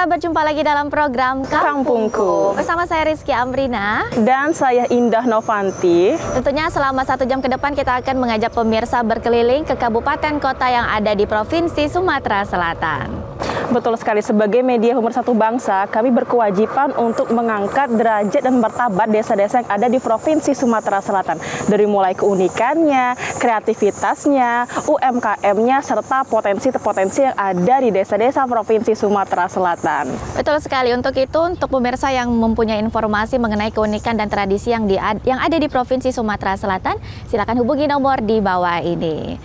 berjumpa lagi dalam program Kampungku. Bersama saya Rizky Amrina. Dan saya Indah Novanti. Tentunya selama 1 jam ke depan kita akan mengajak pemirsa berkeliling ke kabupaten kota yang ada di Provinsi Sumatera Selatan. Betul sekali, sebagai media humor satu bangsa, kami berkewajiban untuk mengangkat derajat dan martabat desa-desa yang ada di Provinsi Sumatera Selatan. Dari mulai keunikannya, kreativitasnya, UMKM-nya, serta potensi-potensi yang ada di desa-desa Provinsi Sumatera Selatan. Betul sekali, untuk itu untuk pemirsa yang mempunyai informasi mengenai keunikan dan tradisi yang ada di Provinsi Sumatera Selatan, silakan hubungi nomor di bawah ini.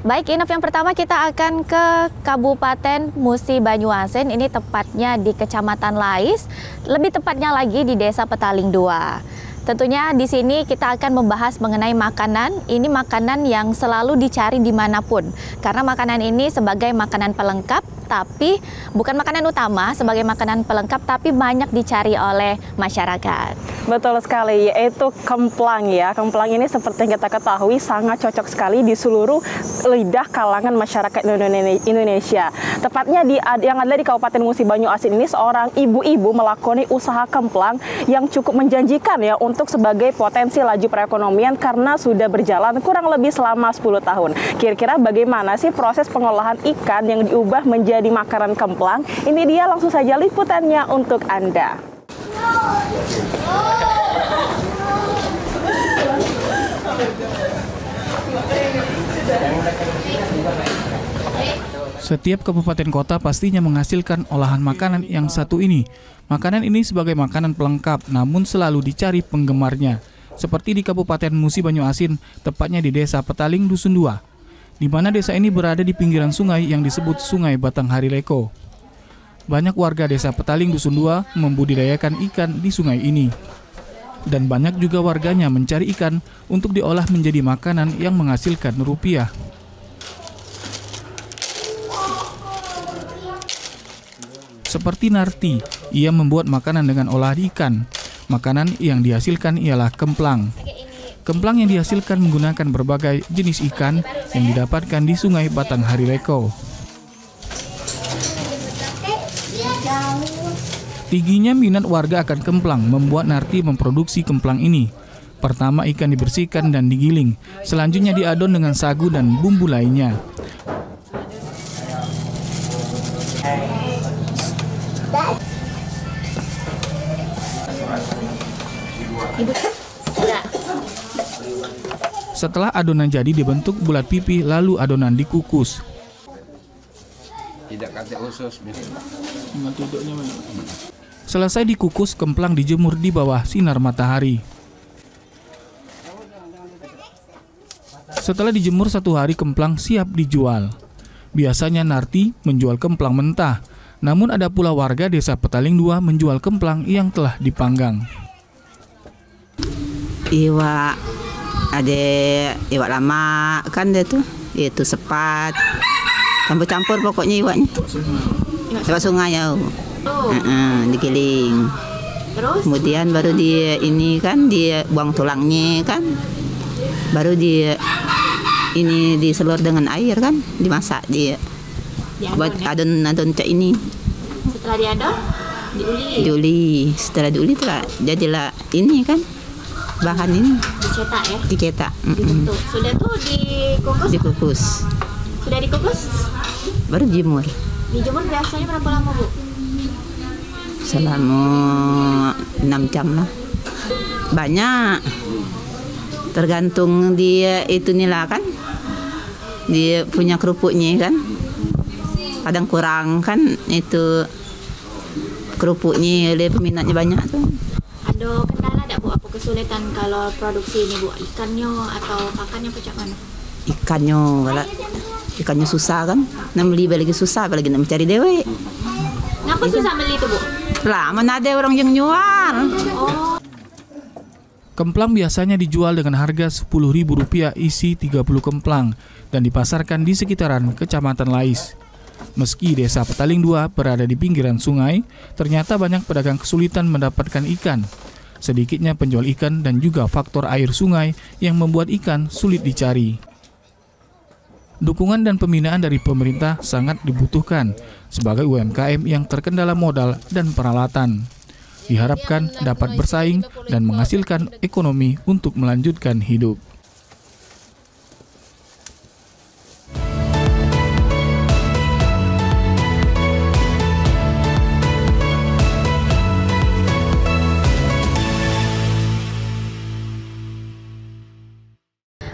Baik, Inov, yang pertama kita akan ke Kabupaten Musi Banyuasin, ini tepatnya di Kecamatan Lais, lebih tepatnya lagi di Desa Petaling 2. Tentunya di sini kita akan membahas mengenai makanan. Ini makanan yang selalu dicari dimanapun, karena makanan ini sebagai makanan pelengkap, tapi bukan makanan utama, sebagai makanan pelengkap, tapi banyak dicari oleh masyarakat. Betul sekali, yaitu kemplang ya. Kemplang ini seperti yang kita ketahui sangat cocok sekali di seluruh lidah kalangan masyarakat Indonesia. Tepatnya yang ada di Kabupaten Musi Banyuasin ini, seorang ibu-ibu melakoni usaha kemplang yang cukup menjanjikan ya untuk sebagai potensi laju perekonomian karena sudah berjalan kurang lebih selama 10 tahun. Kira-kira bagaimana sih proses pengolahan ikan yang diubah menjadi makanan kemplang? Ini dia, langsung saja liputannya untuk Anda. Setiap kabupaten kota pastinya menghasilkan olahan makanan yang satu ini. Makanan ini sebagai makanan pelengkap, namun selalu dicari penggemarnya. Seperti di Kabupaten Musi Banyuasin, tepatnya di Desa Petaling Dusun 2, di mana desa ini berada di pinggiran sungai yang disebut Sungai Batanghari Leko. Banyak warga Desa Petaling Dusun 2 membudidayakan ikan di sungai ini. Dan banyak juga warganya mencari ikan untuk diolah menjadi makanan yang menghasilkan rupiah. Seperti Narti, ia membuat makanan dengan olahan ikan. Makanan yang dihasilkan ialah kemplang. Kemplang yang dihasilkan menggunakan berbagai jenis ikan yang didapatkan di Sungai Batanghari Leko. Tingginya minat warga akan kemplang membuat Narti memproduksi kemplang ini. Pertama, ikan dibersihkan dan digiling. Selanjutnya diadon dengan sagu dan bumbu lainnya. Setelah adonan jadi, dibentuk bulat pipih, lalu adonan dikukus. Tidak kasih usus. Selesai dikukus, kemplang dijemur di bawah sinar matahari. Setelah dijemur 1 hari, kemplang siap dijual. Biasanya Narti menjual kemplang mentah, namun ada pula warga Desa Petaling 2 menjual kemplang yang telah dipanggang. Iwak, ada iwak lama kan dia tuh, itu sepat, campur-campur pokoknya iwaknya. Iwak sungai ya. Digiling. Terus? Kemudian baru dia ini kan dia buang tulangnya kan, baru dia ini diselur dengan air kan, dimasak dia. Buat adon cak ini. Setelah diadon, diuli. Setelah diuli telah jadilah ini kan bahan ini. dicetak ya? Dicetak. Dibentuk. Sudah tuh dikukus? Dikukus. Sudah dikukus? Baru dijemur. Dijemur biasanya berapa lama, Bu? Selama 6 jam lah. Banyak. Tergantung dia itu nila kan. Dia punya kerupuknya kan. Kadang kurang kan itu kerupuknya, peminatnya banyak tuh. Ada kendala tidak, Bu? Apa kesulitan kalau produksi ini, Bu? Ikannya atau pakannya macam mana? Ikannya susah kan. Nak beli lagi susah, apalagi nak mencari dewe. Kenapa susah beli itu, Bu? Lah, mana ada orang yang jual. Oh. Kemplang biasanya dijual dengan harga Rp10.000 isi 30 kemplang dan dipasarkan di sekitaran Kecamatan Lais. Meski Desa Petaling 2 berada di pinggiran sungai, ternyata banyak pedagang kesulitan mendapatkan ikan. Sedikitnya penjual ikan dan juga faktor air sungai yang membuat ikan sulit dicari. Dukungan dan pembinaan dari pemerintah sangat dibutuhkan sebagai UMKM yang terkendala modal dan peralatan. Diharapkan dapat bersaing dan menghasilkan ekonomi untuk melanjutkan hidup.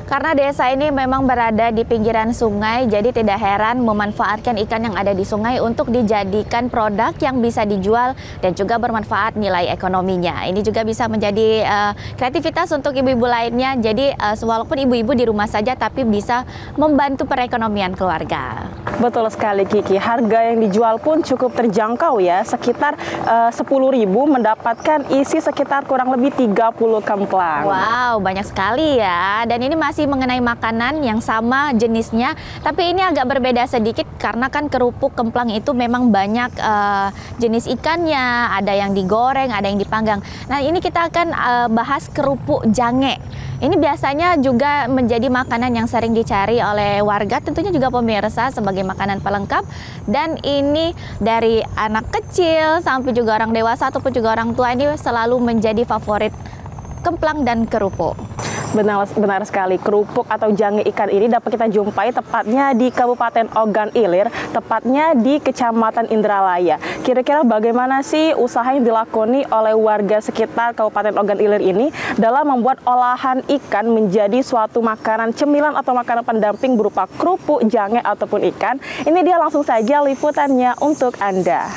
Karena desa ini memang berada di pinggiran sungai, jadi tidak heran memanfaatkan ikan yang ada di sungai untuk dijadikan produk yang bisa dijual dan juga bermanfaat nilai ekonominya. Ini juga bisa menjadi kreativitas untuk ibu-ibu lainnya. Jadi walaupun ibu-ibu di rumah saja, tapi bisa membantu perekonomian keluarga. Betul sekali Kiki, harga yang dijual pun cukup terjangkau ya, sekitar 10.000 mendapatkan isi sekitar kurang lebih 30 kemplang. Wow, banyak sekali ya. Dan ini masih mengenai makanan yang sama jenisnya, tapi ini agak berbeda sedikit karena kan kerupuk kemplang itu memang banyak jenis ikannya, ada yang digoreng, ada yang dipanggang. Nah, ini kita akan bahas kerupuk jange. Ini biasanya juga menjadi makanan yang sering dicari oleh warga, tentunya juga pemirsa sebagai makanan pelengkap. Dan ini dari anak kecil sampai juga orang dewasa ataupun juga orang tua, ini selalu menjadi favorit kemplang dan kerupuk. Benar sekali, kerupuk atau jange ikan ini dapat kita jumpai tepatnya di Kabupaten Ogan Ilir, tepatnya di Kecamatan Indralaya. Kira-kira bagaimana sih usaha yang dilakoni oleh warga sekitar Kabupaten Ogan Ilir ini dalam membuat olahan ikan menjadi suatu makanan cemilan atau makanan pendamping berupa kerupuk, jange ataupun ikan? Ini dia langsung saja liputannya untuk Anda.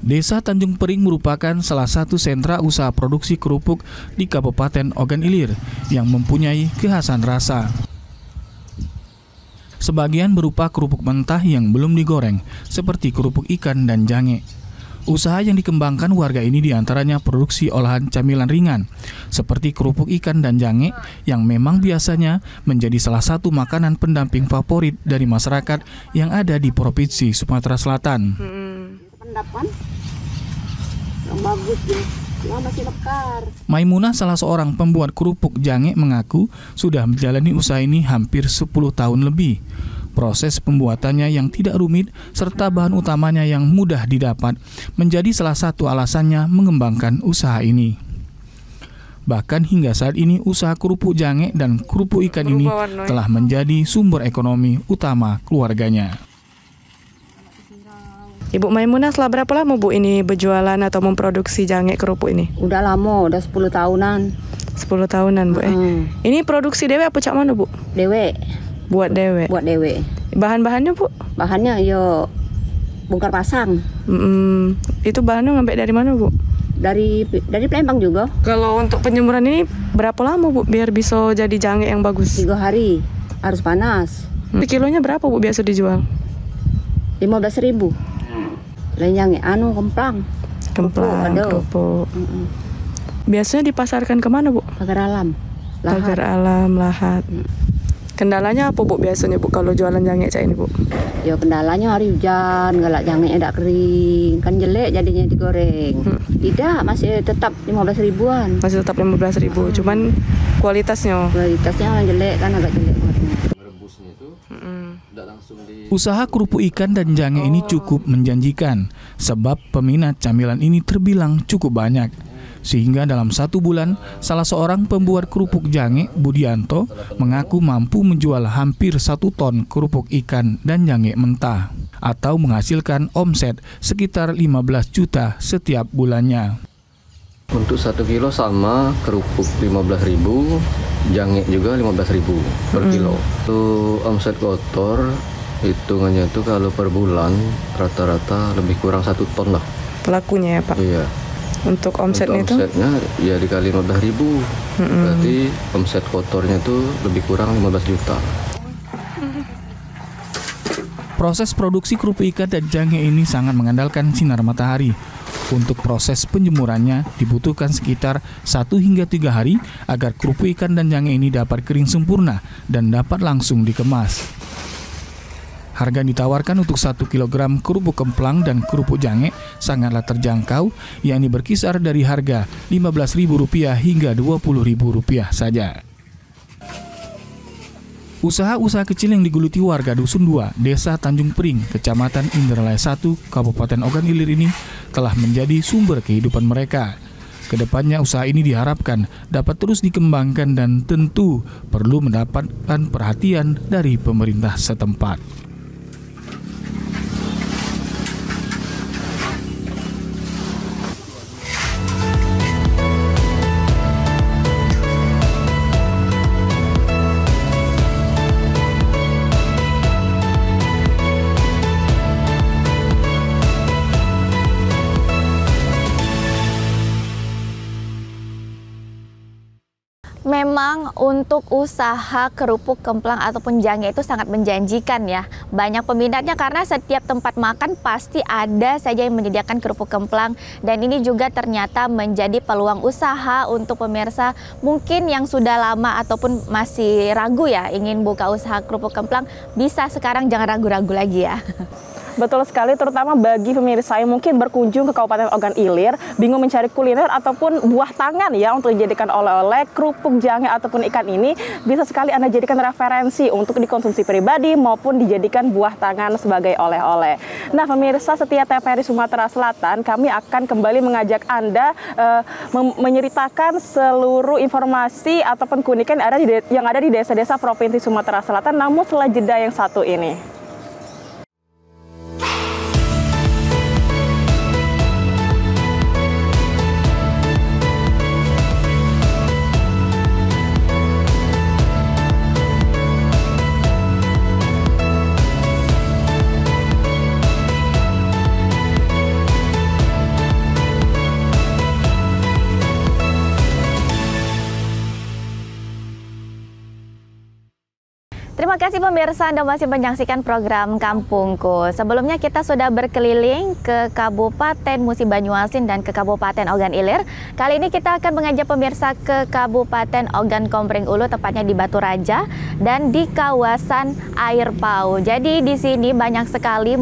Desa Tanjung Pering merupakan salah satu sentra usaha produksi kerupuk di Kabupaten Ogan Ilir yang mempunyai kekhasan rasa. Sebagian berupa kerupuk mentah yang belum digoreng, seperti kerupuk ikan dan jange. Usaha yang dikembangkan warga ini diantaranya produksi olahan camilan ringan, seperti kerupuk ikan dan jange yang memang biasanya menjadi salah satu makanan pendamping favorit dari masyarakat yang ada di Provinsi Sumatera Selatan. Yang bagus ya, yang masih lekar. Maimunah, salah seorang pembuat kerupuk jange, mengaku sudah menjalani usaha ini hampir 10 tahun lebih. Proses pembuatannya yang tidak rumit serta bahan utamanya yang mudah didapat menjadi salah satu alasannya mengembangkan usaha ini. Bahkan hingga saat ini usaha kerupuk jange dan kerupuk ikan ini telah menjadi sumber ekonomi utama keluarganya. Ibu Maimunah, setelah berapa lama Bu ini berjualan atau memproduksi jange kerupuk ini? Udah lama, udah 10 tahunan. 10 tahunan Bu. Ini produksi dewe apa cak mana Bu? Dewe. Buat dewe. Buat dewe. Bahan-bahannya Bu? Bahannya yo bongkar pasang. Itu bahannya ngambil dari mana Bu? Dari Palembang juga. Kalau untuk penjemuran ini berapa lama Bu biar bisa jadi jange yang bagus? 3 hari, harus panas. Kilonya berapa Bu biasa dijual? 15.000. Jange kemplang. Kemplang, kerupuk. Biasanya dipasarkan kemana Bu? Pagar alam. Pagar alam, lahat. Kendalanya apa Bu biasanya Bu kalau jualan jange cak ini Bu? Ya kendalanya hari hujan, galak jange tidak kering, kan jelek jadinya digoreng. Tidak, masih tetap 15 ribuan. Masih tetap 15.000, cuman kualitasnya jelek kan, agak jelek. Usaha kerupuk ikan dan jange ini cukup menjanjikan sebab peminat camilan ini terbilang cukup banyak. Sehingga dalam 1 bulan, salah seorang pembuat kerupuk jange, Budianto, mengaku mampu menjual hampir 1 ton kerupuk ikan dan jange mentah atau menghasilkan omset sekitar 15 juta setiap bulannya. Untuk 1 kilo sama kerupuk 15.000, jange juga 15.000 per kilo. Untuk omset kotor hitungannya itu kalau per bulan rata-rata lebih kurang 1 ton lah. Lakunya ya Pak? Iya. Untuk omsetnya itu? Omsetnya ya dikali 15.000, berarti omset kotornya itu lebih kurang 15 juta. Proses produksi kerupuk ikan dan jange ini sangat mengandalkan sinar matahari. Untuk proses penjemurannya dibutuhkan sekitar 1 hingga 3 hari agar kerupuk ikan dan jange ini dapat kering sempurna dan dapat langsung dikemas. Harga yang ditawarkan untuk 1 kg kerupuk kemplang dan kerupuk jange sangatlah terjangkau, yakni berkisar dari harga Rp15.000 hingga Rp20.000 saja. Usaha-usaha kecil yang digeluti warga Dusun 2, Desa Tanjung Pring, Kecamatan Indralaya 1, Kabupaten Ogan Ilir ini telah menjadi sumber kehidupan mereka. Kedepannya usaha ini diharapkan dapat terus dikembangkan dan tentu perlu mendapatkan perhatian dari pemerintah setempat. Memang untuk usaha kerupuk kemplang ataupun jange itu sangat menjanjikan ya. Banyak peminatnya karena setiap tempat makan pasti ada saja yang menyediakan kerupuk kemplang. Dan ini juga ternyata menjadi peluang usaha untuk pemirsa mungkin yang sudah lama ataupun masih ragu ya ingin buka usaha kerupuk kemplang. Bisa sekarang, jangan ragu-ragu lagi ya. Betul sekali, terutama bagi pemirsa yang mungkin berkunjung ke Kabupaten Ogan Ilir, bingung mencari kuliner ataupun buah tangan ya untuk dijadikan oleh-oleh, kerupuk jange ataupun ikan ini bisa sekali Anda jadikan referensi untuk dikonsumsi pribadi maupun dijadikan buah tangan sebagai oleh-oleh. Nah pemirsa setia TVRI Sumatera Selatan, kami akan kembali mengajak Anda menceritakan seluruh informasi ataupun keunikan yang ada di desa-desa Provinsi Sumatera Selatan, namun setelah jeda yang satu ini. Terima kasih pemirsa, Anda masih menyaksikan program Kampungku. Sebelumnya kita sudah berkeliling ke Kabupaten Musi Banyuasin dan ke Kabupaten Ogan Ilir. Kali ini kita akan mengajak pemirsa ke Kabupaten Ogan Komering Ulu, tepatnya di Batu Raja dan di kawasan Air Pau. Jadi di sini banyak sekali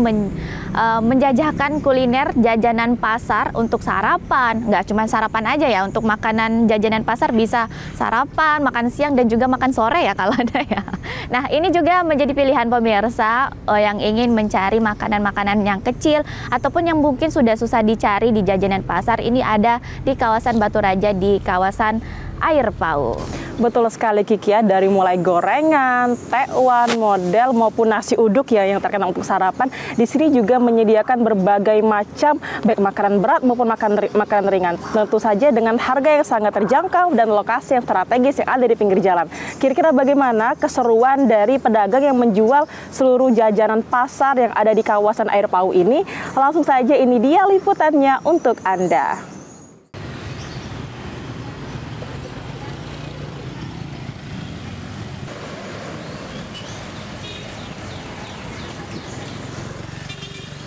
menjajakan kuliner jajanan pasar untuk sarapan. Nggak cuma sarapan aja ya, untuk makanan jajanan pasar bisa sarapan, makan siang dan juga makan sore ya kalau ada ya. Nah ini juga menjadi pilihan pemirsa yang ingin mencari makanan-makanan yang kecil ataupun yang mungkin sudah susah dicari di jajanan pasar. Ini ada di kawasan Batu Raja, di kawasan Air Pau. Betul sekali Kiki ya, dari mulai gorengan, tekwan, model maupun nasi uduk ya yang terkenal untuk sarapan. Di sini juga menyediakan berbagai macam baik makanan berat maupun makanan ringan. Tentu saja dengan harga yang sangat terjangkau dan lokasi yang strategis yang ada di pinggir jalan. Kira-kira bagaimana keseruan dari pedagang yang menjual seluruh jajanan pasar yang ada di kawasan Air Pau ini? Langsung saja ini dia liputannya untuk Anda.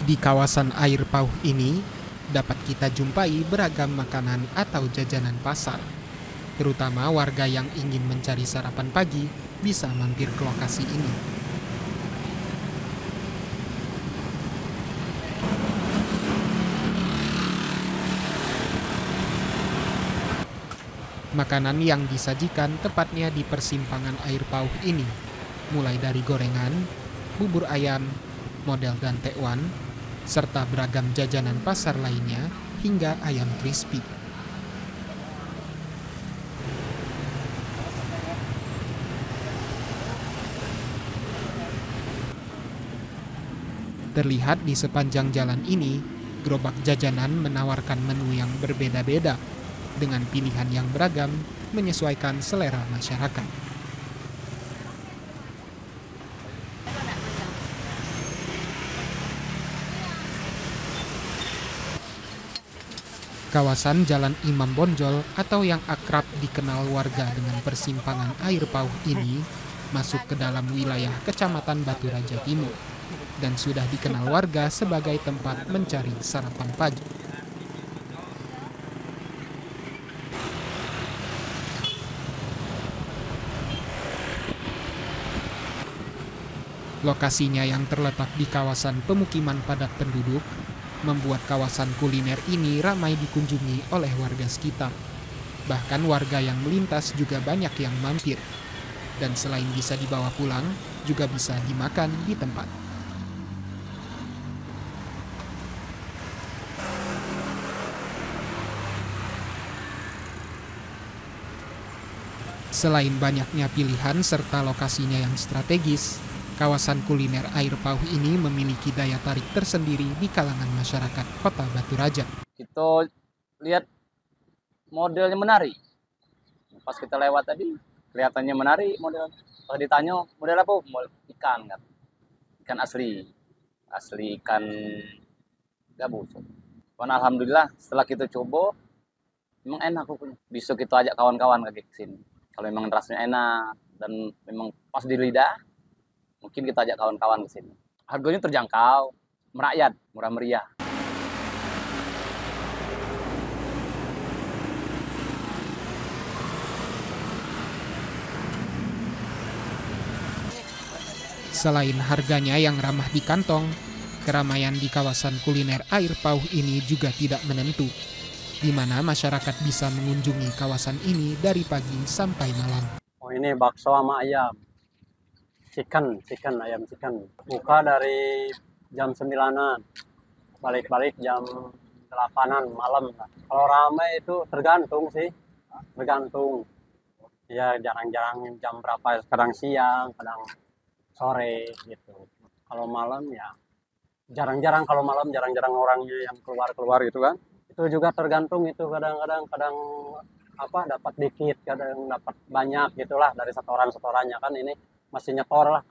Di kawasan Air Pau ini dapat kita jumpai beragam makanan atau jajanan pasar. Terutama warga yang ingin mencari sarapan pagi bisa mampir ke lokasi ini. Makanan yang disajikan tepatnya di persimpangan Air Pau ini, mulai dari gorengan, bubur ayam, model dan tekwan, serta beragam jajanan pasar lainnya hingga ayam crispy. Terlihat di sepanjang jalan ini, gerobak jajanan menawarkan menu yang berbeda-beda dengan pilihan yang beragam menyesuaikan selera masyarakat. Kawasan Jalan Imam Bonjol atau yang akrab dikenal warga dengan persimpangan Air Pau ini masuk ke dalam wilayah Kecamatan Batu Raja Timur dan sudah dikenal warga sebagai tempat mencari sarapan pagi. Lokasinya yang terletak di kawasan pemukiman padat penduduk membuat kawasan kuliner ini ramai dikunjungi oleh warga sekitar. Bahkan warga yang melintas juga banyak yang mampir. Dan selain bisa dibawa pulang, juga bisa dimakan di tempat. Selain banyaknya pilihan serta lokasinya yang strategis, kawasan kuliner Air Pauh ini memiliki daya tarik tersendiri di kalangan masyarakat Kota Batu Raja. Kita lihat modelnya menarik. Pas kita lewat tadi, kelihatannya menarik model. Pas ditanya, model apa? Model ikan kan. Ikan asli. Asli ikan gabus. Dan alhamdulillah setelah kita coba, memang enak punya. Bisa kita ajak kawan-kawan ke sini. Kalau memang rasanya enak dan memang pas di lidah, mungkin kita ajak kawan-kawan ke sini. Harganya terjangkau, merakyat, murah meriah. Selain harganya yang ramah di kantong, keramaian di kawasan kuliner Air Pauh ini juga tidak menentu, di mana masyarakat bisa mengunjungi kawasan ini dari pagi sampai malam. Oh, ini bakso sama ayam. Ayam chicken. Buka dari jam 9-an, balik-balik jam 8-an malam. Kalau ramai itu tergantung sih, tergantung. Ya jarang-jarang jam berapa, kadang siang, kadang sore gitu. Kalau malam ya jarang-jarang, kalau malam jarang-jarang orangnya yang keluar gitu kan. Itu juga tergantung, itu kadang-kadang dapat dikit, kadang dapat banyak gitulah dari setorannya kan, ini masih nyetor lah.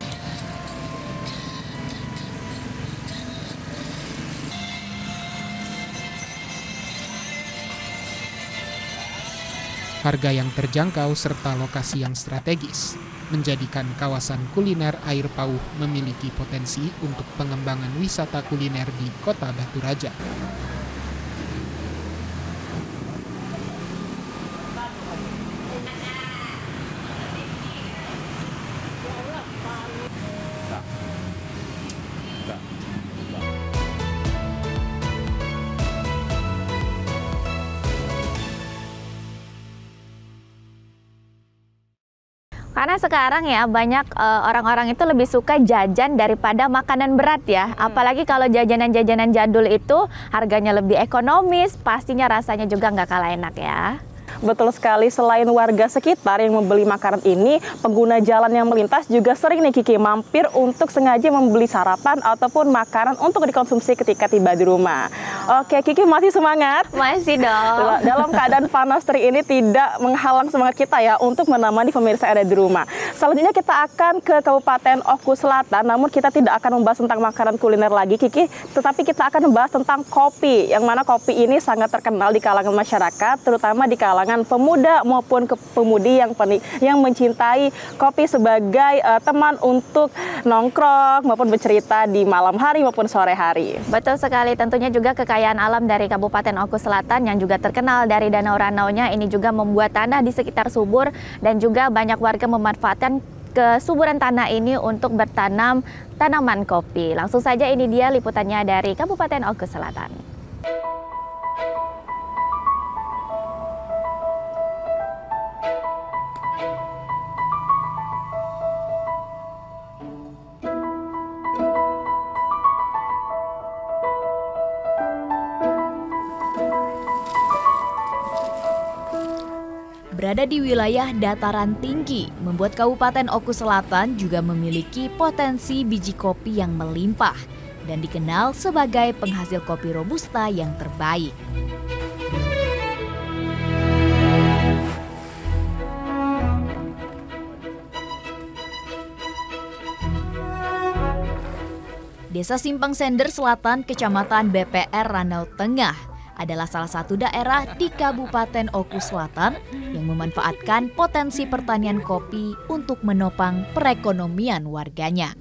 Harga yang terjangkau serta lokasi yang strategis menjadikan kawasan kuliner Air Pauh memiliki potensi untuk pengembangan wisata kuliner di Kota Batu Raja. Karena sekarang ya banyak orang-orang itu lebih suka jajan daripada makanan berat ya. Apalagi kalau jajanan-jajanan jadul itu harganya lebih ekonomis, pastinya rasanya juga nggak kalah enak ya. Betul sekali, selain warga sekitar yang membeli makanan ini, pengguna jalan yang melintas juga sering nih Kiki mampir untuk sengaja membeli sarapan ataupun makanan untuk dikonsumsi ketika tiba di rumah. Oke, Kiki masih semangat? Masih dong. Dalam keadaan panas terik ini tidak menghalang semangat kita ya untuk menemani pemirsa yang ada di rumah. Selanjutnya kita akan ke Kabupaten Oku Selatan, namun kita tidak akan membahas tentang makanan kuliner lagi Kiki, tetapi kita akan membahas tentang kopi, yang mana kopi ini sangat terkenal di kalangan masyarakat, terutama di kalangan pemuda maupun pemudi yang mencintai kopi sebagai teman untuk nongkrong maupun bercerita di malam hari maupun sore hari. Betul sekali, tentunya juga kekayaan alam dari Kabupaten Oku Selatan yang juga terkenal dari danau-ranaunya ini juga membuat tanah di sekitar subur dan juga banyak warga memanfaatkan kesuburan tanah ini untuk bertanam tanaman kopi. Langsung saja ini dia liputannya dari Kabupaten Oku Selatan. Berada di wilayah dataran tinggi, membuat Kabupaten Oku Selatan juga memiliki potensi biji kopi yang melimpah dan dikenal sebagai penghasil kopi Robusta yang terbaik. Desa Simpang Sender Selatan, Kecamatan BPR Ranau Tengah adalah salah satu daerah di Kabupaten Oku Selatan yang memanfaatkan potensi pertanian kopi untuk menopang perekonomian warganya.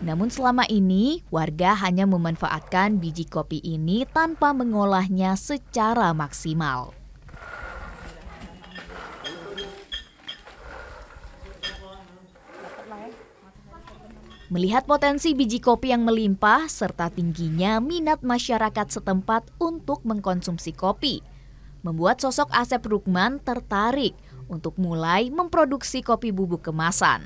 Namun selama ini, warga hanya memanfaatkan biji kopi ini tanpa mengolahnya secara maksimal. Melihat potensi biji kopi yang melimpah serta tingginya minat masyarakat setempat untuk mengkonsumsi kopi, membuat sosok Asep Rukman tertarik untuk mulai memproduksi kopi bubuk kemasan.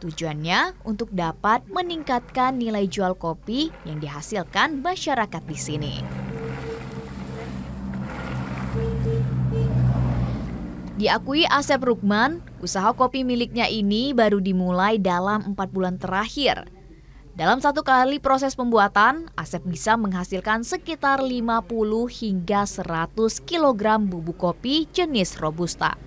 Tujuannya untuk dapat meningkatkan nilai jual kopi yang dihasilkan masyarakat di sini. Diakui Asep Rukman, usaha kopi miliknya ini baru dimulai dalam 4 bulan terakhir. Dalam satu kali proses pembuatan, Asep bisa menghasilkan sekitar 50 hingga 100 kg bubuk kopi jenis Robusta.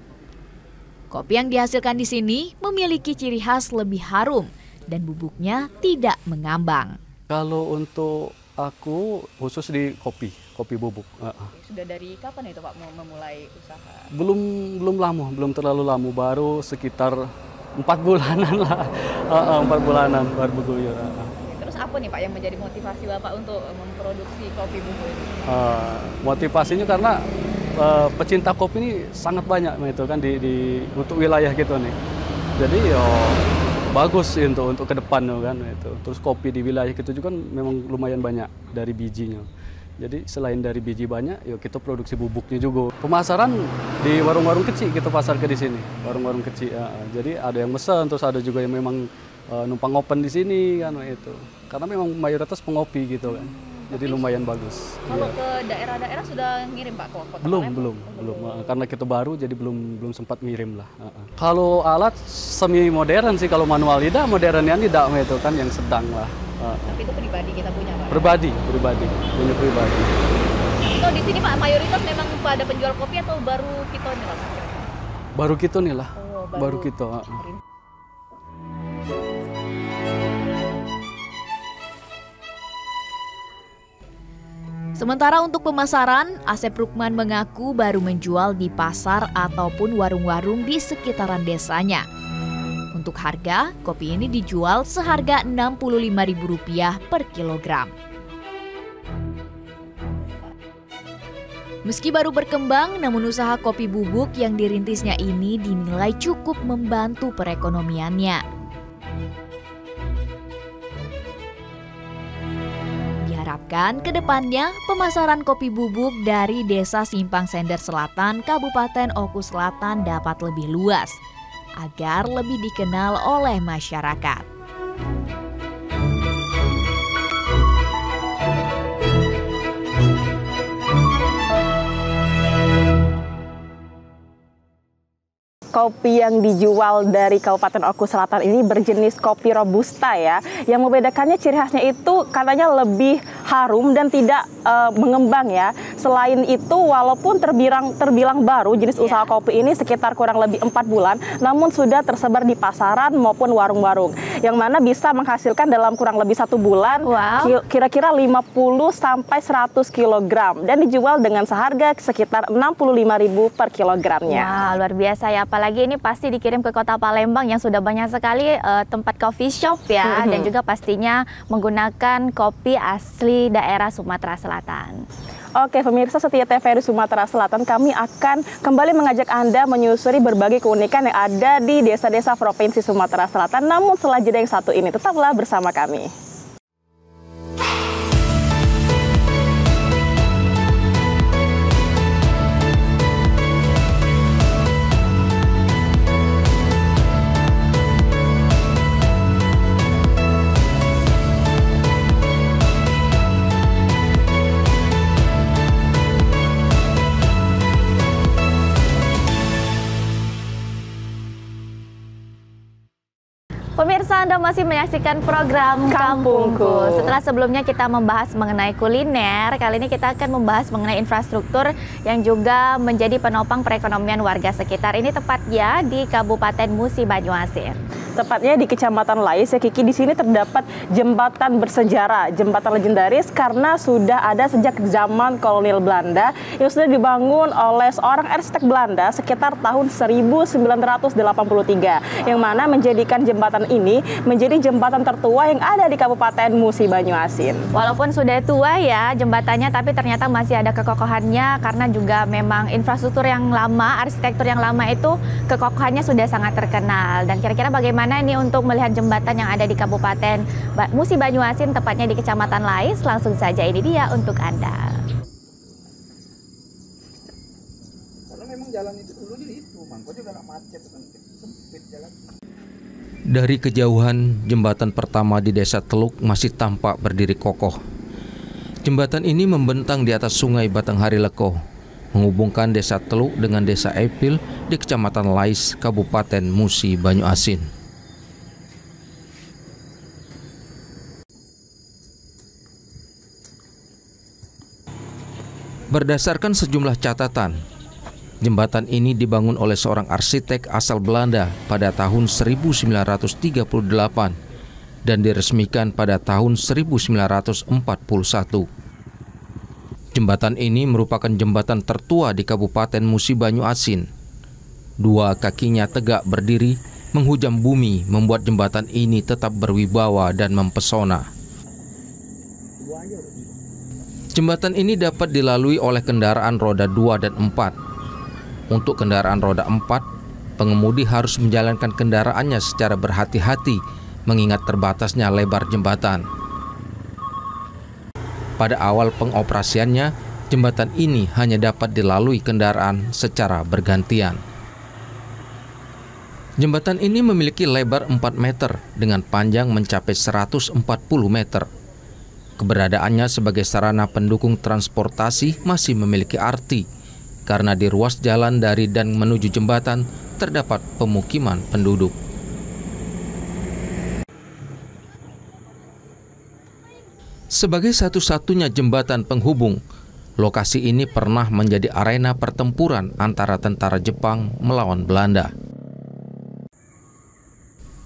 Kopi yang dihasilkan di sini memiliki ciri khas lebih harum dan bubuknya tidak mengambang. Kalau untuk aku khusus di kopi bubuk. Sudah dari kapan itu Pak mau memulai usaha? Belum lama, belum terlalu lama, baru sekitar 4 bulanan lah. 4 bulanan baru berguyur. Terus apa nih Pak yang menjadi motivasi Bapak untuk memproduksi kopi bubuk ini? Motivasinya karena pecinta kopi ini sangat banyak itu kan di untuk wilayah gitu nih. Jadi bagus untuk ke depan kan itu. Terus kopi di wilayah itu juga kan memang lumayan banyak dari bijinya. Jadi selain dari biji banyak, yuk kita produksi bubuknya juga. Pemasaran di warung-warung kecil kita pasar ke di sini, warung-warung kecil. Jadi ada yang mesen, terus ada juga yang memang numpang open di sini kan itu. Karena memang mayoritas pengopi gitu kan. Jadi lumayan bagus. Kalau ke daerah-daerah sudah ngirim Pak ke kota belum. Karena kita baru jadi belum sempat ngirim lah. Kalau alat semi modern sih, kalau manual tidak, modernnya tidak itu kan yang sedang lah. Tapi itu pribadi kita punya Pak? Pribadi, punya pribadi. Tapi kalau di sini Pak mayoritas memang pada penjual kopi atau baru kita nih Pak? Baru kita nih lah, baru kita. Sementara untuk pemasaran, Asep Rukman mengaku baru menjual di pasar ataupun warung-warung di sekitaran desanya. Untuk harga, kopi ini dijual seharga Rp65.000 per kilogram. Meski baru berkembang, namun usaha kopi bubuk yang dirintisnya ini dinilai cukup membantu perekonomiannya. Diharapkan ke depannya pemasaran kopi bubuk dari Desa Simpang Sender Selatan, Kabupaten Oku Selatan dapat lebih luas, agar lebih dikenal oleh masyarakat. Kopi yang dijual dari Kabupaten Oku Selatan ini berjenis kopi Robusta ya. Yang membedakannya ciri khasnya itu katanya lebih harum dan tidak mengembang ya. Selain itu walaupun terbilang baru jenis usaha kopi ini sekitar kurang lebih 4 bulan, namun sudah tersebar di pasaran maupun warung-warung. Yang mana bisa menghasilkan dalam kurang lebih 1 bulan kira-kira 50 sampai 100 kg dan dijual dengan seharga sekitar Rp65.000 per kilogramnya. Wah, luar biasa ya. Apalagi ini pasti dikirim ke Kota Palembang yang sudah banyak sekali tempat coffee shop ya, dan juga pastinya menggunakan kopi asli daerah Sumatera Selatan. Oke, pemirsa setia TVRI Sumatera Selatan, kami akan kembali mengajak Anda menyusuri berbagai keunikan yang ada di desa-desa Provinsi Sumatera Selatan. Namun setelah jeda yang satu ini, tetaplah bersama kami. Pemirsa, Anda masih menyaksikan program Kampungku. Setelah sebelumnya kita membahas mengenai kuliner, kali ini kita akan membahas mengenai infrastruktur yang juga menjadi penopang perekonomian warga sekitar. Ini tepatnya di Kabupaten Musi Banyuasin. tepatnya di Kecamatan Lais ya Kiki. Di sini terdapat jembatan bersejarah, jembatan legendaris karena sudah ada sejak zaman kolonial Belanda yang sudah dibangun oleh seorang arsitek Belanda sekitar tahun 1983, yang mana menjadikan jembatan ini menjadi jembatan tertua yang ada di Kabupaten Musi Banyuasin. Walaupun sudah tua ya jembatannya, tapi ternyata masih ada kekokohannya karena juga memang infrastruktur yang lama, arsitektur yang lama itu kekokohannya sudah sangat terkenal. Dan kira-kira bagaimana ini untuk melihat jembatan yang ada di Kabupaten Musi Banyuasin, tepatnya di Kecamatan Lais? Langsung saja ini dia untuk Anda. Karena memang jalan itu dulu itu, makanya udah macet, sempit jalan. Dari kejauhan, jembatan pertama di Desa Teluk masih tampak berdiri kokoh. Jembatan ini membentang di atas Sungai Batanghari Leko, menghubungkan Desa Teluk dengan Desa Epil di Kecamatan Lais, Kabupaten Musi Banyuasin. Berdasarkan sejumlah catatan, jembatan ini dibangun oleh seorang arsitek asal Belanda pada tahun 1938 dan diresmikan pada tahun 1941. Jembatan ini merupakan jembatan tertua di Kabupaten Musi Banyuasin. Dua kakinya tegak berdiri, menghujam bumi, membuat jembatan ini tetap berwibawa dan mempesona. Jembatan ini dapat dilalui oleh kendaraan roda 2 dan 4. Untuk kendaraan roda 4, pengemudi harus menjalankan kendaraannya secara berhati-hati mengingat terbatasnya lebar jembatan. Pada awal pengoperasiannya, jembatan ini hanya dapat dilalui kendaraan secara bergantian. Jembatan ini memiliki lebar 4 meter dengan panjang mencapai 140 meter. Keberadaannya sebagai sarana pendukung transportasi masih memiliki arti, karena di ruas jalan dari dan menuju jembatan terdapat pemukiman penduduk. Sebagai satu-satunya jembatan penghubung, lokasi ini pernah menjadi arena pertempuran antara tentara Jepang melawan Belanda.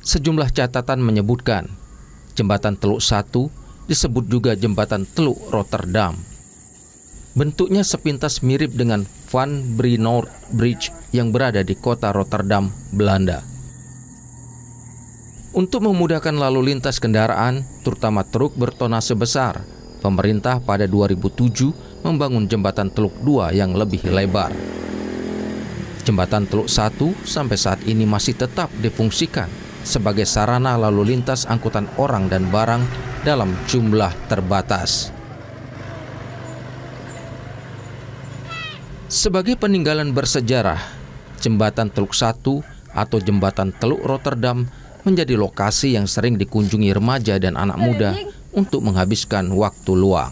Sejumlah catatan menyebutkan, jembatan Teluk 1 disebut juga jembatan Teluk Rotterdam. Bentuknya sepintas mirip dengan Van Brienoord Bridge yang berada di kota Rotterdam, Belanda. Untuk memudahkan lalu lintas kendaraan, terutama truk bertonase besar, pemerintah pada 2007 membangun jembatan Teluk 2 yang lebih lebar. Jembatan Teluk 1 sampai saat ini masih tetap difungsikan sebagai sarana lalu lintas angkutan orang dan barang dalam jumlah terbatas. Sebagai peninggalan bersejarah, jembatan Teluk 1 atau jembatan Teluk Rotterdam menjadi lokasi yang sering dikunjungi remaja dan anak muda untuk menghabiskan waktu luang.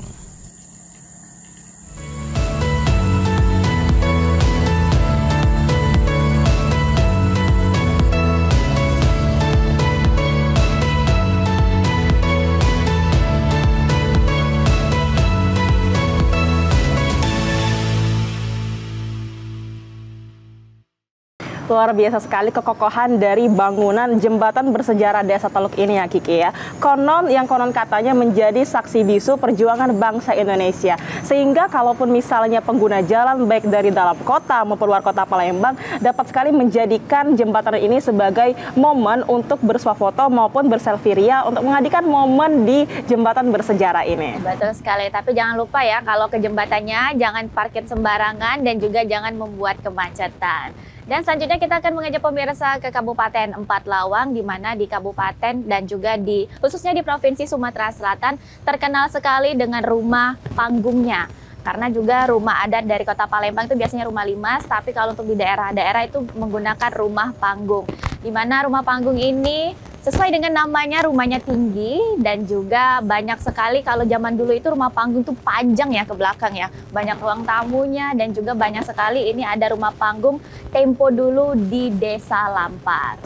Luar biasa sekali kekokohan dari bangunan jembatan bersejarah Desa Teluk ini ya Kiki ya. Konon katanya menjadi saksi bisu perjuangan bangsa Indonesia. Sehingga kalaupun misalnya pengguna jalan baik dari dalam kota maupun luar kota Palembang dapat sekali menjadikan jembatan ini sebagai momen untuk bersuah foto maupun berselfie ria untuk menghadirkan momen di jembatan bersejarah ini. Betul sekali, tapi jangan lupa ya kalau ke jembatannya jangan parkir sembarangan dan juga jangan membuat kemacetan. Dan selanjutnya kita akan mengajak pemirsa ke Kabupaten Empat Lawang, di mana di kabupaten dan juga khususnya di Provinsi Sumatera Selatan terkenal sekali dengan rumah panggungnya. Karena juga rumah adat dari kota Palembang itu biasanya rumah limas, tapi kalau untuk di daerah-daerah itu menggunakan rumah panggung. Di mana rumah panggung ini sesuai dengan namanya, rumahnya tinggi dan juga banyak sekali. Kalau zaman dulu itu rumah panggung itu panjang ya ke belakang ya, banyak ruang tamunya dan juga banyak sekali ini ada rumah panggung tempo dulu di Desa Lampar.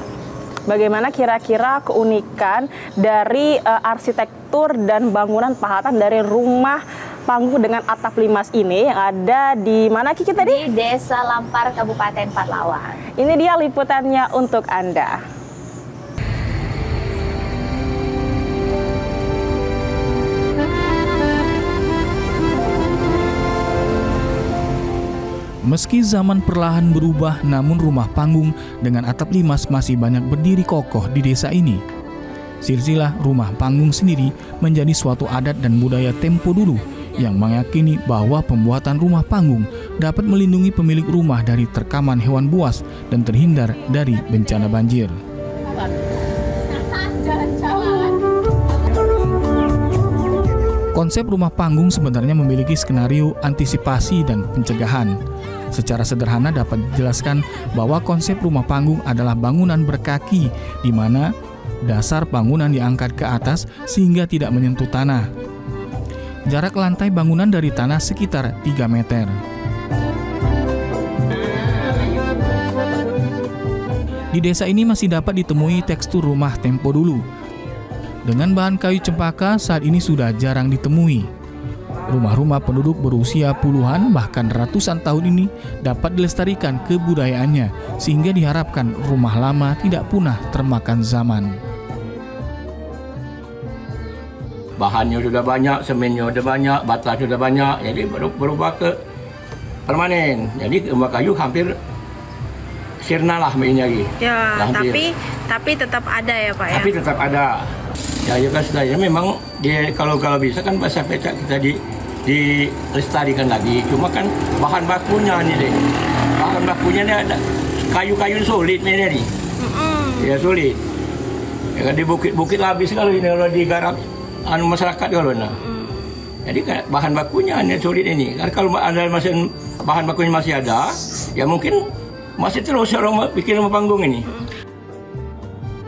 Bagaimana kira-kira keunikan dari arsitektur dan bangunan pahatan dari rumah panggung dengan atap limas ini yang ada di mana Kiki tadi? Di Desa Lampar, Kabupaten Empat Lawang. Ini dia liputannya untuk Anda. Meski zaman perlahan berubah, namun rumah panggung dengan atap limas masih banyak berdiri kokoh di desa ini. Silsilah rumah panggung sendiri menjadi suatu adat dan budaya tempo dulu yang meyakini bahwa pembuatan rumah panggung dapat melindungi pemilik rumah dari terkaman hewan buas dan terhindar dari bencana banjir. Konsep rumah panggung sebenarnya memiliki skenario antisipasi dan pencegahan. Secara sederhana dapat dijelaskan bahwa konsep rumah panggung adalah bangunan berkaki di mana dasar bangunan diangkat ke atas sehingga tidak menyentuh tanah. Jarak lantai bangunan dari tanah sekitar 3 meter. Di desa ini masih dapat ditemui tekstur rumah tempo dulu. Dengan bahan kayu cempaka saat ini sudah jarang ditemui. Rumah-rumah penduduk berusia puluhan bahkan ratusan tahun ini dapat dilestarikan kebudayaannya sehingga diharapkan rumah lama tidak punah termakan zaman. Bahannya sudah banyak, semennya sudah banyak, bata sudah banyak, jadi berubah ke permanen. Jadi rumah kayu hampir sirna lah mainnya lagi. Ya, tapi tetap ada ya Pak ya? Tapi tetap ada. Ya juga sebenarnya memang dia kalau bisa kan bahasa pecah kita dilestarikan lagi. Cuma kan bahan bakunya nih deh. Bahan bakunya ini ada kayu-kayu sulit nih nih. Ya sulit. Ya kan di bukit-bukit habis kalau ini kalau digarap masyarakat kalau nah. Jadi kan bahan bakunya ini sulit ini. Karena kalau ada masih bahan bakunya masih ada, ya mungkin masih terus orang bikin rumah panggung ini.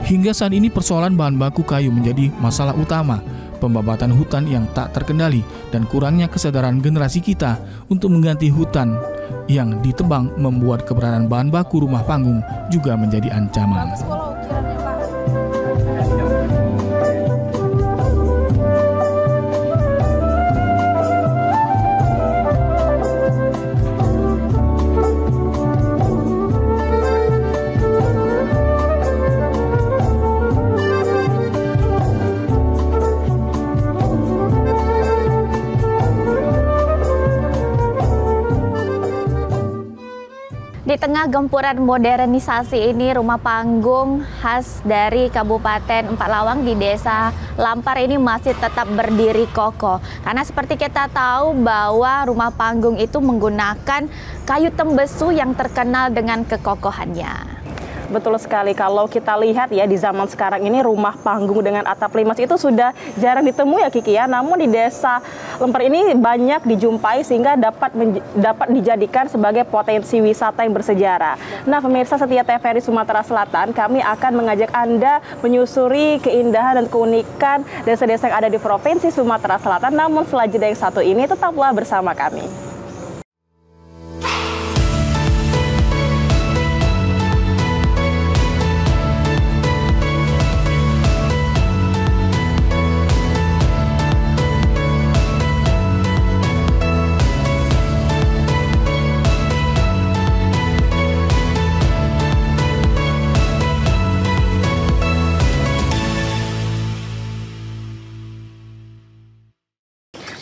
Hingga saat ini persoalan bahan baku kayu menjadi masalah utama, pembabatan hutan yang tak terkendali dan kurangnya kesadaran generasi kita untuk mengganti hutan yang ditebang membuat keberadaan bahan baku rumah panggung juga menjadi ancaman. Di tengah gempuran modernisasi ini, rumah panggung khas dari Kabupaten Empat Lawang di Desa Lampar ini masih tetap berdiri kokoh. Karena seperti kita tahu bahwa rumah panggung itu menggunakan kayu tembesu yang terkenal dengan kekokohannya. Betul sekali, kalau kita lihat ya di zaman sekarang ini rumah panggung dengan atap limas itu sudah jarang ditemui ya Kiki ya. Namun di Desa Lampar ini banyak dijumpai sehingga dapat dijadikan sebagai potensi wisata yang bersejarah. Nah pemirsa setia TVRI Sumatera Selatan, kami akan mengajak Anda menyusuri keindahan dan keunikan desa-desa yang ada di Provinsi Sumatera Selatan. Namun setelah jeda yang satu ini tetaplah bersama kami.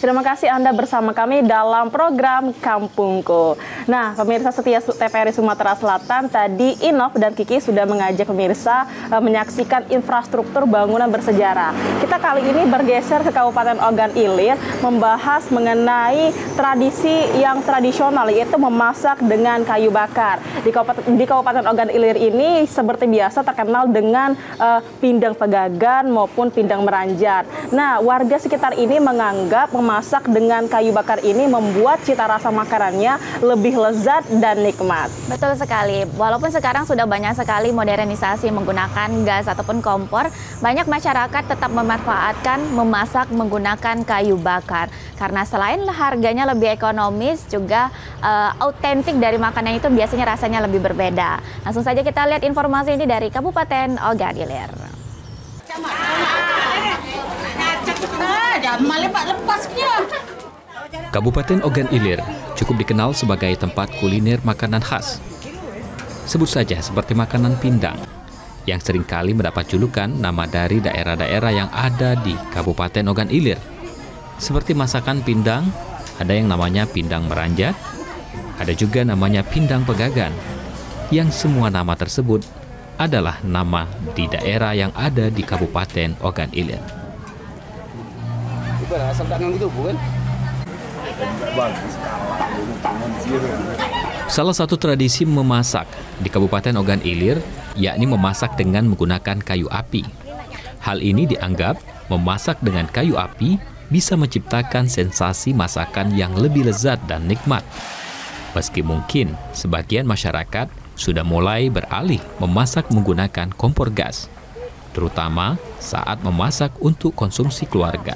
Terima kasih Anda bersama kami dalam program Kampungku. Nah, pemirsa setia TVRI Sumatera Selatan, tadi Inov dan Kiki sudah mengajak pemirsa menyaksikan infrastruktur bangunan bersejarah. Kita kali ini bergeser ke Kabupaten Ogan Ilir, membahas mengenai tradisi yang tradisional, yaitu memasak dengan kayu bakar. Di Kabupaten Ogan Ilir ini seperti biasa terkenal dengan pindang pegagan maupun pindang meranjat. Nah, warga sekitar ini menganggap memasak dengan kayu bakar ini membuat cita rasa makanannya lebih lezat dan nikmat. Betul sekali. Walaupun sekarang sudah banyak sekali modernisasi menggunakan gas ataupun kompor, banyak masyarakat tetap memanfaatkan memasak menggunakan kayu bakar. Karena selain harganya lebih ekonomis, juga autentik dari makanan itu biasanya rasanya lebih berbeda. Langsung saja kita lihat informasi ini dari Kabupaten Ogan Ilir. Kabupaten Ogan Ilir cukup dikenal sebagai tempat kuliner makanan khas. Sebut saja seperti makanan pindang, yang seringkali mendapat julukan nama dari daerah-daerah yang ada di Kabupaten Ogan Ilir. Seperti masakan pindang, ada yang namanya pindang meranjat, Ada juga namanya Pindang Pegagan, yang semua nama tersebut adalah nama di daerah yang ada di Kabupaten Ogan Ilir. Salah satu tradisi memasak di Kabupaten Ogan Ilir yakni memasak dengan menggunakan kayu api. Hal ini dianggap memasak dengan kayu api bisa menciptakan sensasi masakan yang lebih lezat dan nikmat. Meski mungkin sebagian masyarakat sudah mulai beralih memasak menggunakan kompor gas, terutama saat memasak untuk konsumsi keluarga.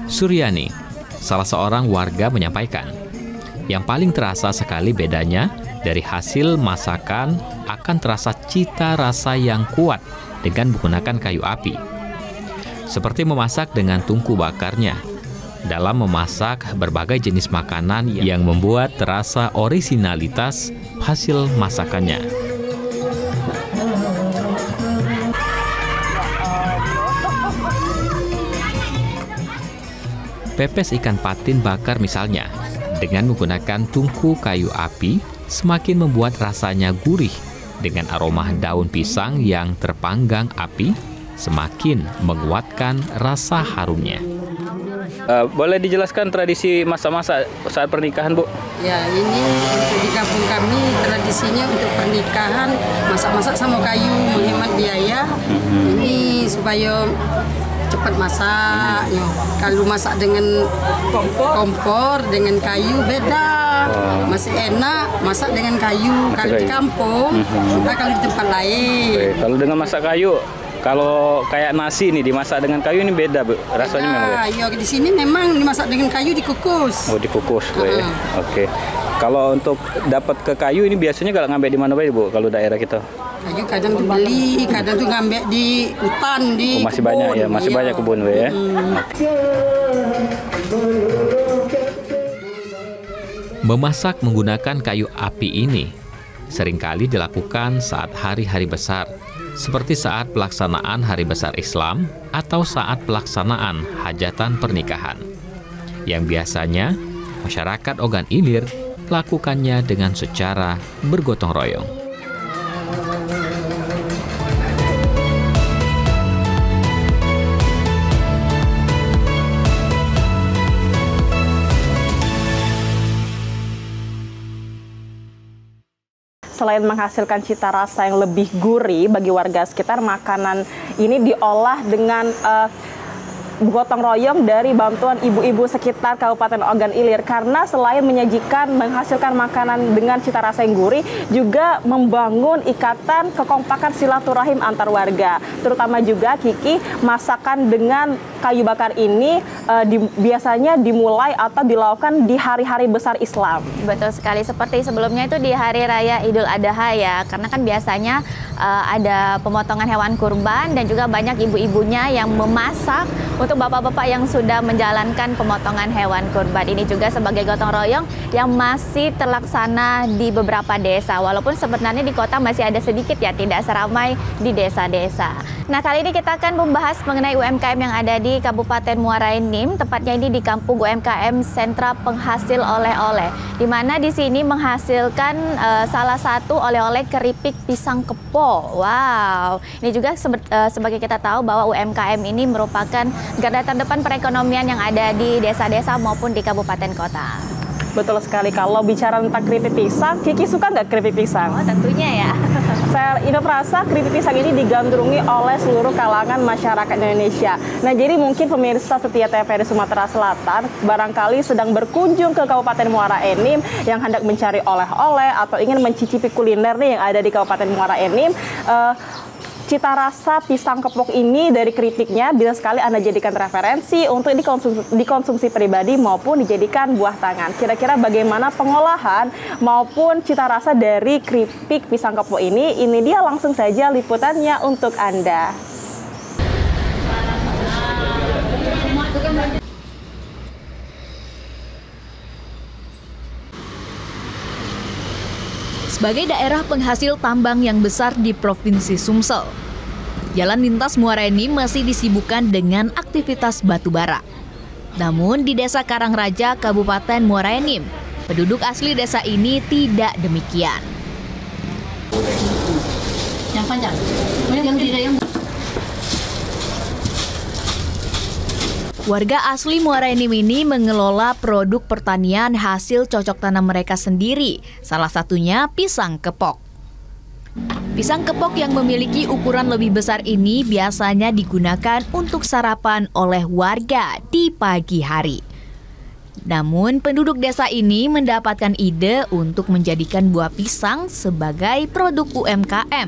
Suryani, salah seorang warga menyampaikan, yang paling terasa sekali bedanya dari hasil masakan akan terasa cita rasa yang kuat dengan menggunakan kayu api. Seperti memasak dengan tungku bakarnya, dalam memasak berbagai jenis makanan yang membuat terasa orisinalitas hasil masakannya. Pepes ikan patin bakar misalnya, dengan menggunakan tungku kayu api, semakin membuat rasanya gurih. Dengan aroma daun pisang yang terpanggang api, semakin menguatkan rasa harumnya. Boleh dijelaskan tradisi masak-masak saat pernikahan, Bu? Ya, ini untuk di kampung kami tradisinya untuk pernikahan masak-masak sama kayu, menghemat biaya. Ini supaya cepat masak. Kalau masak dengan kompor dengan kayu beda, masih enak masak dengan kayu. Kalau di kampung, entah kalau di tempat lain. Oke, kalau dengan masak kayu, kalau kayak nasi nih dimasak dengan kayu ini beda, Bu, rasanya memang. Ya, di sini memang dimasak dengan kayu dikukus. Oh, dikukus, Bu, ya. Oke. Kalau untuk dapat ke kayu ini biasanya kalau ngambil di mana, Bu, kalau daerah kita? Kayu kadang tuh beli, kadang tuh ngambil di hutan, di masih kebun. Banyak ya, masih banyak kebun, Bu, ya. Memasak menggunakan kayu api ini seringkali dilakukan saat hari-hari besar, seperti saat pelaksanaan Hari Besar Islam atau saat pelaksanaan hajatan pernikahan, yang biasanya masyarakat Ogan Ilir lakukannya dengan secara bergotong royong. Selain menghasilkan cita rasa yang lebih gurih bagi warga sekitar, makanan ini diolah dengan gotong royong dari bantuan ibu-ibu sekitar Kabupaten Ogan Ilir, karena selain menyajikan menghasilkan makanan dengan cita rasa yang gurih, juga membangun ikatan kekompakan silaturahim antar warga. Terutama juga Kiki, masakan dengan kayu bakar ini biasanya dimulai atau dilakukan di hari-hari besar Islam. Betul sekali, seperti sebelumnya itu di Hari Raya Idul Adha ya, karena kan biasanya ada pemotongan hewan kurban dan juga banyak ibu-ibunya yang memasak untuk bapak-bapak yang sudah menjalankan pemotongan hewan kurban. Ini juga sebagai gotong royong yang masih terlaksana di beberapa desa, walaupun sebenarnya di kota masih ada sedikit ya, tidak seramai di desa-desa. Nah, kali ini kita akan membahas mengenai UMKM yang ada di Kabupaten Muara Enim, tepatnya ini di Kampung UMKM Sentra Penghasil Oleh-oleh, di mana di sini menghasilkan salah satu oleh-oleh keripik pisang kepo. Wow, ini juga sebagai kita tahu bahwa UMKM ini merupakan garda terdepan perekonomian yang ada di desa-desa maupun di kabupaten kota. Betul sekali. Kalau bicara tentang keripik pisang, Kiki suka nggak keripik pisang? Oh, tentunya ya. Saya merasa keripik pisang ini digandrungi oleh seluruh kalangan masyarakat Indonesia. Nah, jadi mungkin pemirsa setia TVRI Sumatera Selatan barangkali sedang berkunjung ke Kabupaten Muara Enim yang hendak mencari oleh-oleh atau ingin mencicipi kuliner nih yang ada di Kabupaten Muara Enim. Cita rasa pisang kepok ini dari keripiknya bisa sekali Anda jadikan referensi untuk dikonsumsi pribadi maupun dijadikan buah tangan. Kira-kira bagaimana pengolahan maupun cita rasa dari keripik pisang kepok ini? Ini dia langsung saja liputannya untuk Anda. Sebagai daerah penghasil tambang yang besar di Provinsi Sumsel, Jalan lintas Muara Enim masih disibukkan dengan aktivitas batubara. Namun di Desa Karangraja, Kabupaten Muara Enim, penduduk asli desa ini tidak demikian. Yang panjang, yang tidak yang. Warga asli Muara Enim ini mengelola produk pertanian hasil cocok tanam mereka sendiri, salah satunya pisang kepok. Pisang kepok yang memiliki ukuran lebih besar ini biasanya digunakan untuk sarapan oleh warga di pagi hari. Namun penduduk desa ini mendapatkan ide untuk menjadikan buah pisang sebagai produk UMKM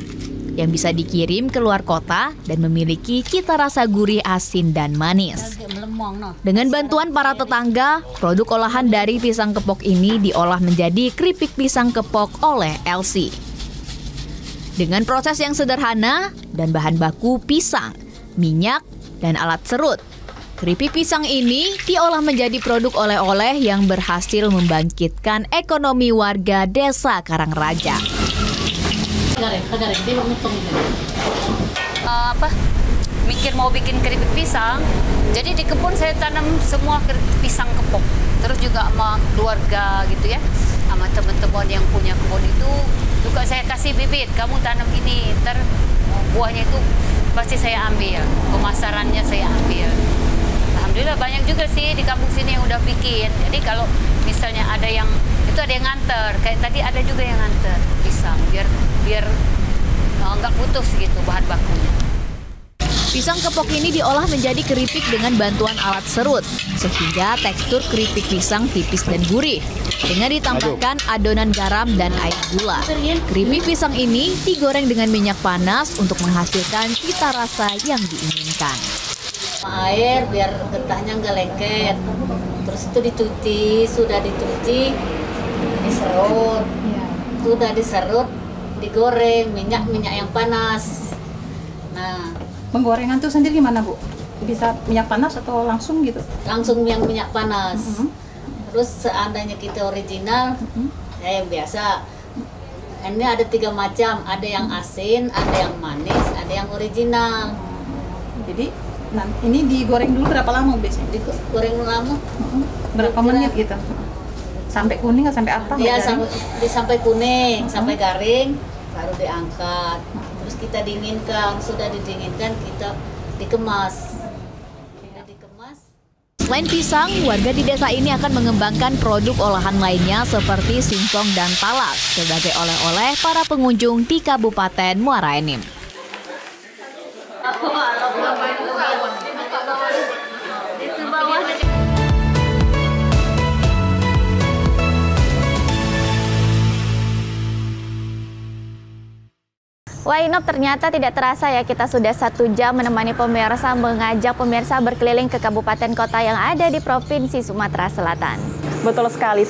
yang bisa dikirim ke luar kota dan memiliki cita rasa gurih, asin, dan manis. Dengan bantuan para tetangga, produk olahan dari pisang kepok ini diolah menjadi keripik pisang kepok oleh Elsie. Dengan proses yang sederhana dan bahan baku pisang, minyak, dan alat serut, keripik pisang ini diolah menjadi produk oleh-oleh yang berhasil membangkitkan ekonomi warga Desa Karangraja. Mikir mau bikin keripik pisang, jadi di kebun saya tanam semua pisang kepok. Terus juga sama keluarga gitu ya, sama teman-teman yang punya kebun itu juga saya kasih bibit, kamu tanam ini, ntar buahnya itu pasti saya ambil, pemasarannya saya ambil. Alhamdulillah banyak juga sih di kampung sini yang udah bikin. Jadi kalau misalnya ada yang itu ada yang nganter, kayak tadi ada juga yang nganter pisang biar nggak putus gitu bahan bakunya. Pisang kepok ini diolah menjadi keripik dengan bantuan alat serut, sehingga tekstur keripik pisang tipis dan gurih. Dengan ditambahkan adonan garam dan air gula. Keripik pisang ini digoreng dengan minyak panas untuk menghasilkan cita rasa yang diinginkan. Air biar getahnya nggak lengket. Terus itu dicuci, sudah dicuci, diserut. Sudah diserut, digoreng, minyak yang panas. Nah, penggorengan tuh sendiri gimana, Bu? Bisa minyak panas atau langsung gitu? Langsung minyak panas. Terus seandainya kita original, biasa. Ini ada 3 macam, ada yang asin, ada yang manis, ada yang original. Jadi, ini digoreng dulu berapa lama biasanya? Digoreng lama. Berapa menit gitu? Sampai kuning atau sampai apa? Iya, sampai kuning, sampai garing, baru diangkat. Terus kita dinginkan, sudah didinginkan kita dikemas. Selain pisang, warga di desa ini akan mengembangkan produk olahan lainnya seperti singkong dan talas sebagai oleh-oleh para pengunjung di Kabupaten Muara Enim. Wah, Inop, ternyata tidak terasa ya kita sudah 1 jam menemani pemirsa, mengajak pemirsa berkeliling ke kabupaten kota yang ada di Provinsi Sumatera Selatan. Betul sekali,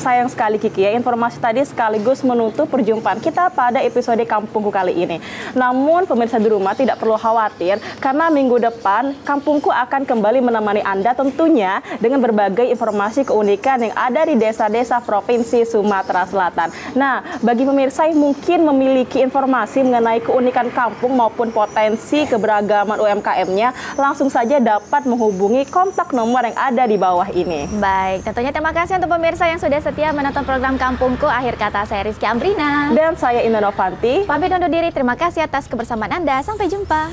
sayang sekali Kiki ya, informasi tadi sekaligus menutup perjumpaan kita pada episode Kampungku kali ini. Namun pemirsa di rumah tidak perlu khawatir, karena minggu depan Kampungku akan kembali menemani Anda tentunya dengan berbagai informasi keunikan yang ada di desa-desa Provinsi Sumatera Selatan. Nah, bagi pemirsa yang mungkin memiliki informasi mengenai keunikan kampung maupun potensi keberagaman UMKM-nya, langsung saja dapat menghubungi kontak nomor yang ada di bawah ini. Baik, tentunya terima kasih untuk pemirsa yang sudah setia menonton program Kampungku. Akhir kata saya Rizky Ambrina. Dan saya Indah Novanti. Pamit undur diri, terima kasih atas kebersamaan Anda. Sampai jumpa.